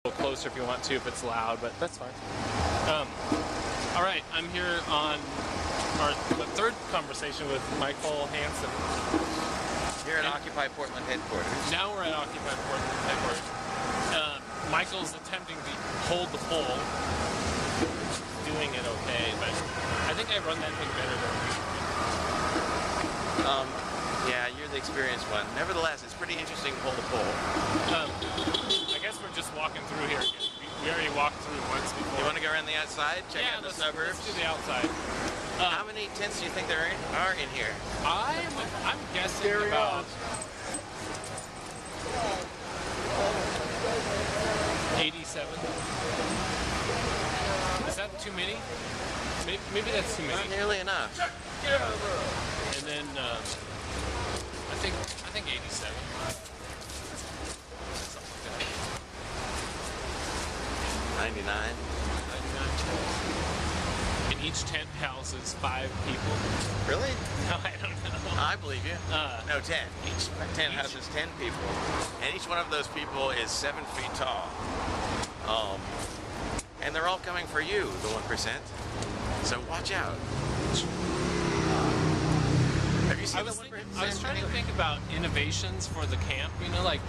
little closer if you want to, if it's loud, but that's fine. All right, I'm here on the third conversation with Mykle Hansen. Here at Occupy Portland headquarters. Now we're at Occupy Portland headquarters. Mykle's attempting to hold the pole. Doing it okay, but I think I run that thing better than yeah, you're the experienced one. Nevertheless, it's pretty interesting to hold the pole. I guess we're just walking through here again. We already walked through once before. You want to go around the outside? Check out the suburbs? Let's do the outside. How many tents do you think there are in here? I'm guessing about 87. Is that too many? Maybe that's too many. Not nearly enough. And then I think 87. Something like that. 99. 99. And each tent houses 5 people. Really? No, I don't know. I believe you. No, 10. Each tent houses 10 people. And each one of those people is 7 feet tall. And they're all coming for you, the 1%. So watch out. Have you seen the 1%? I was trying to think about innovations for the camp. You know, like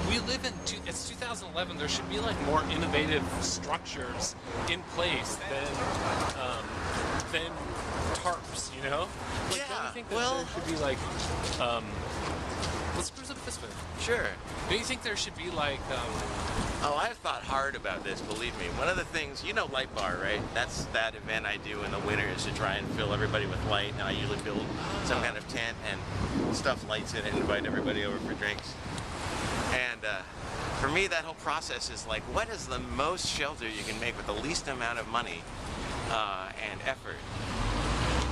we live in it's 2011. There should be like more innovative structures in place than tarps. You know? Like, Yeah. Don't you think that there should be like let's cruise up this way. Sure. Don't you think there should be like Oh, I've thought hard about this, believe me. One of the things, you know Light Bar, right? That's that event I do in the winter is to try and fill everybody with light, and I usually build some kind of tent and stuff lights it and invite everybody over for drinks. And for me, that whole process is like, what is the most shelter you can make with the least amount of money and effort?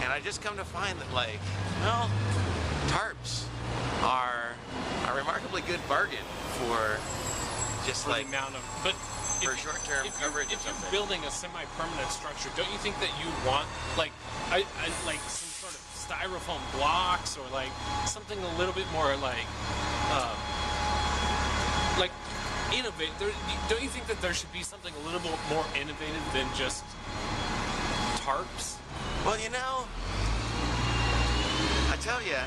And I just come to find that, like, well, tarps are a remarkably good bargain for just like amount of, but for short-term coverage. If you're building a semi-permanent structure, don't you think that you want like like some sort of styrofoam blocks or like something a little bit more like innovative? Don't you think that there should be something a little bit more innovative than just tarps? Well, you know, I tell you,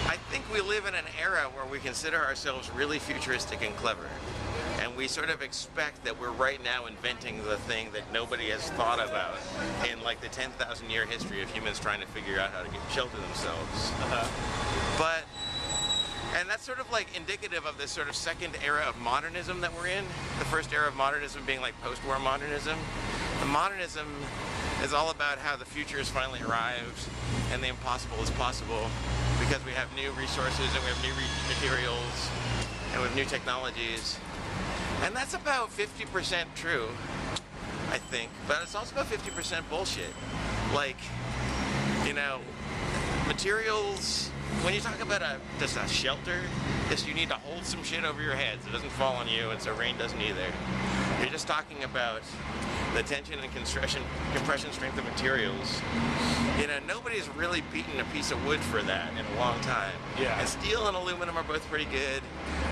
I think we live in an era where we consider ourselves really futuristic and clever. And we sort of expect that we're right now inventing the thing that nobody has thought about in like the 10,000 year history of humans trying to figure out how to shelter themselves. And that's sort of like indicative of this sort of second era of modernism that we're in. The first era of modernism being like post-war modernism. The modernism is all about how the future has finally arrived and the impossible is possible because we have new resources and we have new materials and we have new technologies. And that's about 50% true, I think, but it's also about 50% bullshit. Like, you know, materials, when you talk about just a shelter, you need to hold some shit over your head so it doesn't fall on you and so rain doesn't either. You're just talking about the tension and compression strength of materials. You know, nobody's really beaten a piece of wood for that in a long time. Yeah. And steel and aluminum are both pretty good.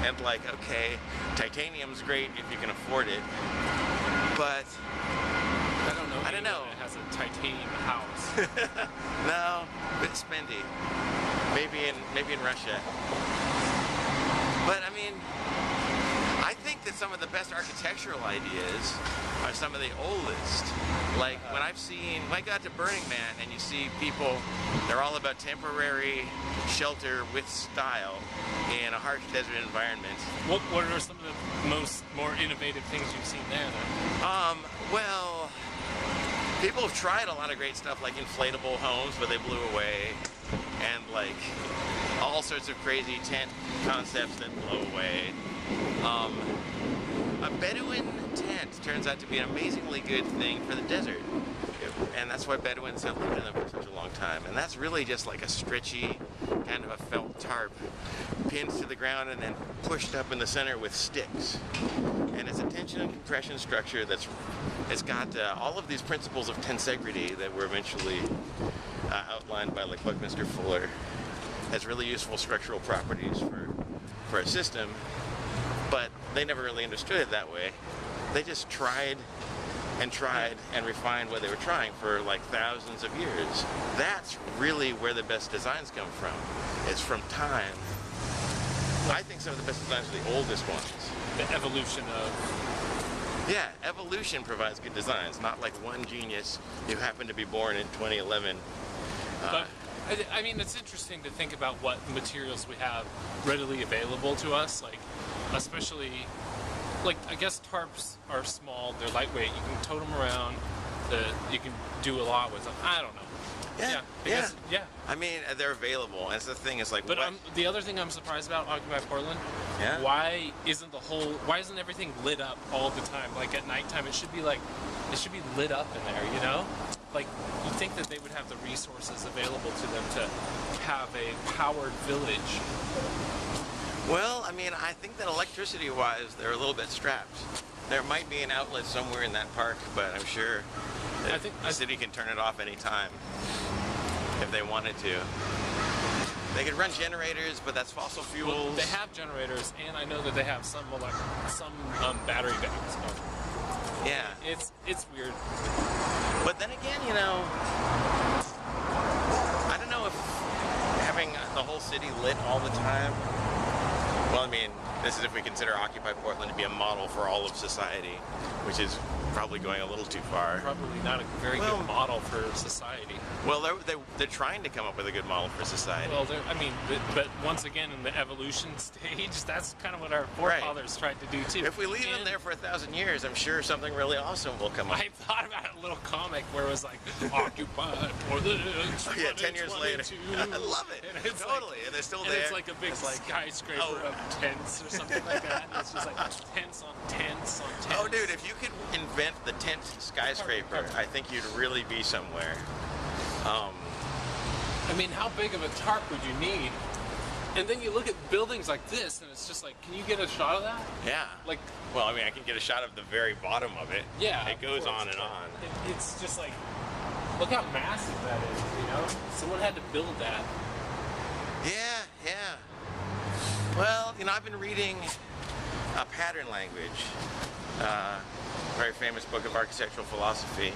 And like, okay, titanium's great if you can afford it. But I don't know. It has a titanium house. No, a bit spendy. Maybe in Russia. But I mean, I think that some of the best architectural ideas are some of the oldest. Like when I got to Burning Man and you see people, they're all about temporary shelter with style in a harsh desert environment. What are some of the more innovative things you've seen there then? Well, people have tried a lot of great stuff like inflatable homes, but they blew away, and like all sorts of crazy tent concepts that blow away. A Bedouin tent turns out to be an amazingly good thing for the desert. And that's why Bedouins have lived in them for such a long time. And that's really just like a stretchy, kind of a felt tarp pinned to the ground and then pushed up in the center with sticks. And it's a tension and compression structure it's got all of these principles of tensegrity that were eventually outlined by like Buckminster Fuller as really useful structural properties for a system. But they never really understood it that way. They just tried and refined what they were trying for like thousands of years. That's really where the best designs come from. It's from time. I think some of the best designs are the oldest ones. The evolution of... Yeah, evolution provides good designs, not like one genius who happened to be born in 2011. But, I mean, it's interesting to think about what materials we have readily available to us, like, especially... Like, I guess tarps are small, they're lightweight, you can tote them around, you can do a lot with them. I don't know. Yeah. I mean, they're available. And the thing is, like, but the other thing I'm surprised about Occupy Portland, why isn't everything lit up all the time? Like at nighttime, it should be lit up in there, you know? Like, you'd think that they would have the resources available to them to have a powered village. Well, I mean, I think that electricity-wise, they're a little bit strapped. There might be an outlet somewhere in that park, but I'm sure that the city can turn it off any time if they wanted to. They could run generators, but that's fossil fuels. Well, they have generators, and I know that they have some battery banks. Yeah. It's weird. But then again, you know, I don't know if having the whole city lit all the time. Well, I mean, this is if we consider Occupy Portland to be a model for all of society, which is probably going a little too far. Probably not a very good model for society. Well, they're trying to come up with a good model for society. Well, but once again, in the evolution stage, that's kind of what our forefathers tried to do too. If we leave them there for 1,000 years, I'm sure something really awesome will come up. I thought about a little comic where it was like, Occupy Portland. Oh, yeah, 10 years later. I love it. Totally. And they're still there. It's like a big skyscraper of tents or something like that. And it's just like tents on tents on tents. Oh, dude, if you could invent the tent skyscraper, I think you'd really be somewhere. I mean, how big of a tarp would you need? And then you look at buildings like this, and it's just like, can you get a shot of that? Yeah. Like, well, I mean, I can get a shot of the very bottom of it. Yeah. It goes on and on. It's just like, look how massive that is, you know? Someone had to build that. Yeah. Well, you know, I've been reading Pattern Language, a very famous book of architectural philosophy.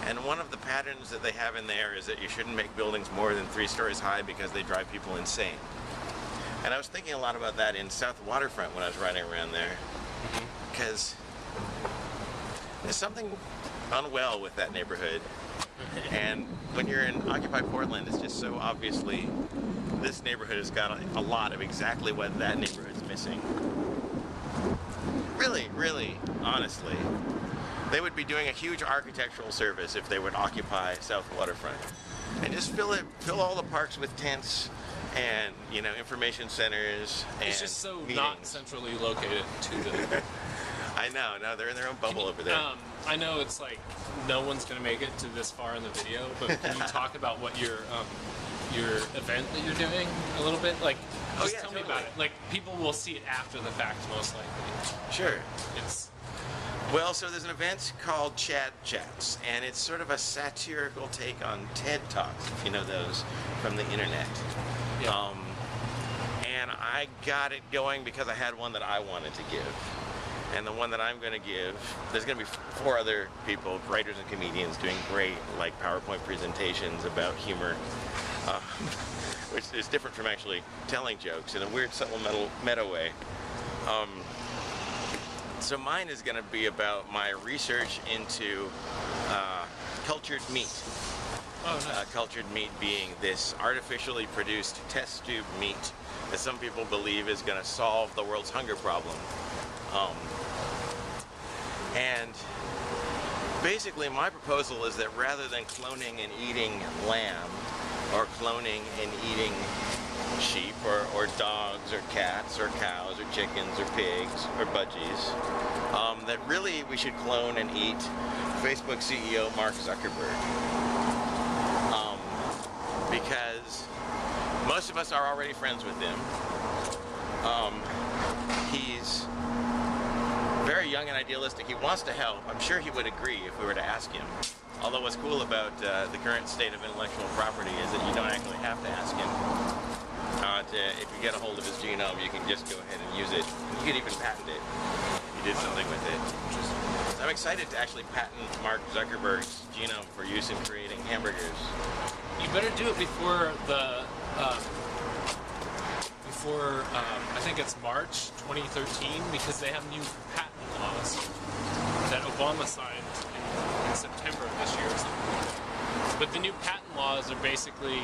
And one of the patterns that they have in there is that you shouldn't make buildings more than 3 stories high because they drive people insane. And I was thinking a lot about that in South Waterfront when I was riding around there. Because there's something unwell with that neighborhood. And when you're in Occupy Portland, it's just so obviously this neighborhood has got a lot of exactly what that neighborhood's missing. Really, honestly. They would be doing a huge architectural service if they would occupy South Waterfront. And just fill all the parks with tents and, you know, information centers and it's just so meetings. Not centrally located to the... I know, no, they're in their own bubble over there. I know it's like no one's going to make it to this far in the video, but can you talk about what your event that you're doing a little bit? Like, just tell me about it. Like, people will see it after the fact, most likely. Sure. Well, so there's an event called Chad Chats, and it's sort of a satirical take on TED Talks, if you know those, from the internet. Yeah. And I got it going because I had one that I wanted to give. And the one that I'm going to give, there's going to be 4 other people, writers and comedians, doing great, like, PowerPoint presentations about humor, which is different from actually telling jokes in a weird, subtle, meta way. So mine is going to be about my research into cultured meat. Oh, nice. Cultured meat being this artificially produced test tube meat that some people believe is going to solve the world's hunger problem. And basically my proposal is that rather than cloning and eating lamb, or cloning and eating sheep, or dogs, or cats, or cows, or chickens, or pigs, or budgies, that really we should clone and eat Facebook CEO Mark Zuckerberg. Because most of us are already friends with him. He's very young and idealistic. He wants to help. I'm sure he would agree if we were to ask him. Although what's cool about the current state of intellectual property is that you don't actually have to ask him. If you get a hold of his genome, you can just go ahead and use it. You can even patent it. did something with it. I'm excited to actually patent Mark Zuckerberg's genome for use in creating hamburgers. You better do it before the I think it's March 2013, because they have new patent laws that Obama signed in September of this year or something. But the new patent laws are basically,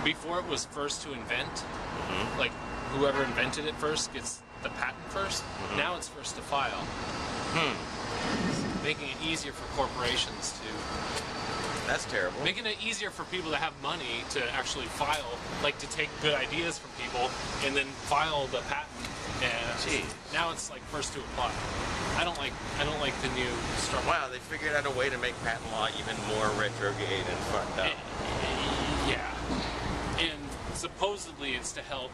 before it was first to invent, like whoever invented it first gets the patent first. Now it's first to file. Making it easier for corporations to... That's terrible. Making it easier for people to have money to actually file, like to take good ideas from people and then file the patent. And now it's like first to apply. I don't like the new structure. Wow, they figured out a way to make patent law even more retrograde and fucked up. Yeah. And supposedly it's to help.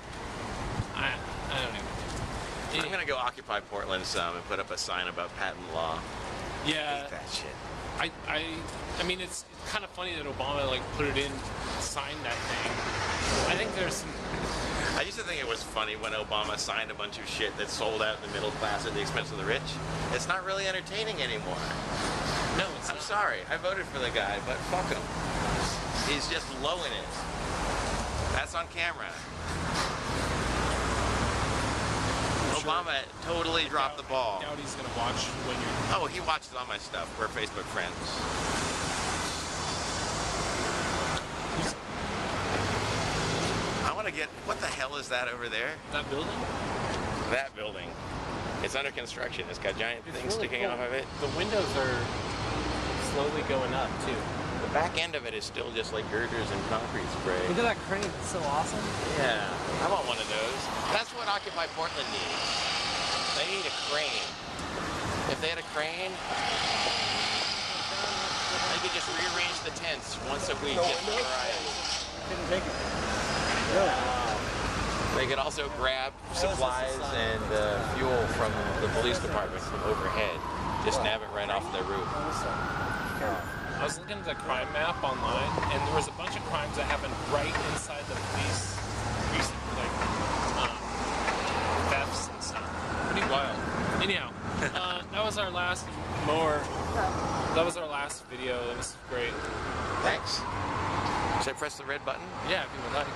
I don't even. I'm gonna go occupy Portland some and put up a sign about patent law. Yeah. I hate that shit. I mean, it's kind of funny that Obama like put it in, signed that thing. I think there's some... I used to think it was funny when Obama signed a bunch of shit that sold out in the middle class at the expense of the rich. It's not really entertaining anymore. No, it's not. I'm sorry, I voted for the guy, but fuck him. He's just low in it. That's on camera. Obama totally dropped the ball. I doubt he's gonna watch when you're... Oh, he watches all my stuff. We're Facebook friends. I want to get... What the hell is that over there? That building? That building. It's under construction. It's got giant things really sticking cool. off of it. The windows are slowly going up, too. The back end of it is still just like girders and concrete spray. Look at that crane, it's so awesome. Yeah, I want one of those. That's what Occupy Portland needs. They need a crane. If they had a crane, they could just rearrange the tents once a week at the horizon. Couldn't take it. Really? They could also grab supplies and fuel from the police department from overhead. Just nab it right off their roof. I was looking at the crime map online, and there was a bunch of crimes that happened right inside the police precinct, like thefts and stuff. Pretty wild. Anyhow, that was our last That was our last video. That was great. Thanks. Should I press the red button? Yeah, if you would like.